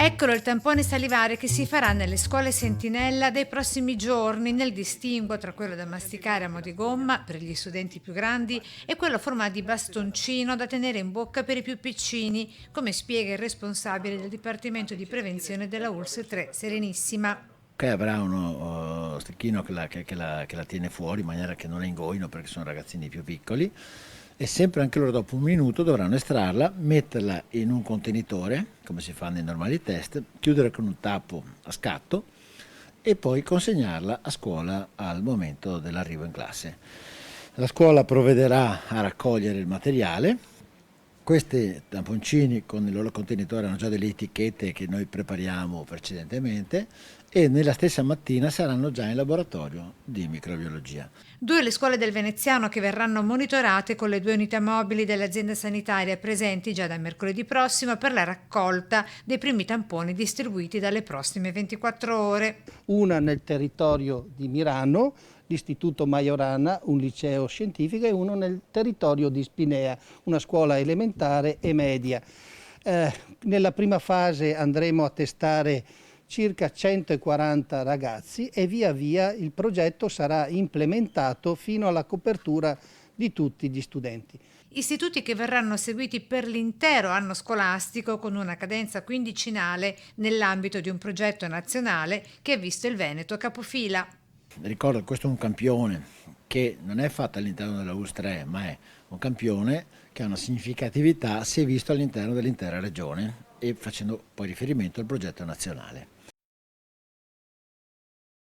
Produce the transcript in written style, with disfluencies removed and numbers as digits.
Eccolo il tampone salivare che si farà nelle scuole sentinella dei prossimi giorni, nel distinguo tra quello da masticare a mo' di gomma per gli studenti più grandi e quello a forma di bastoncino da tenere in bocca per i più piccini, come spiega il responsabile del Dipartimento di Prevenzione della ULSS 3 Serenissima. Che avrà uno stecchino che la tiene fuori in maniera che non la ingoino perché sono ragazzini più piccoli, e sempre anche loro dopo un minuto dovranno estrarla, metterla in un contenitore come si fa nei normali test, chiudere con un tappo a scatto e poi consegnarla a scuola al momento dell'arrivo in classe. La scuola provvederà a raccogliere il materiale. Questi tamponcini con il loro contenitore hanno già delle etichette che noi prepariamo precedentemente e nella stessa mattina saranno già in laboratorio di microbiologia. 2 le scuole del Veneziano che verranno monitorate con le 2 unità mobili dell'azienda sanitaria presenti già da mercoledì prossimo per la raccolta dei primi tamponi distribuiti dalle prossime 24 ore. Una nel territorio di Mirano, l'Istituto Majorana, un liceo scientifico, e uno nel territorio di Spinea, una scuola elementare e media. Nella prima fase andremo a testare circa 140 ragazzi e via via il progetto sarà implementato fino alla copertura di tutti gli studenti. Istituti che verranno seguiti per l'intero anno scolastico con una cadenza quindicinale nell'ambito di un progetto nazionale che ha visto il Veneto capofila. Ricordo che questo è un campione che non è fatto all'interno della ULSS 3, ma è un campione che ha una significatività se visto all'interno dell'intera regione e facendo poi riferimento al progetto nazionale.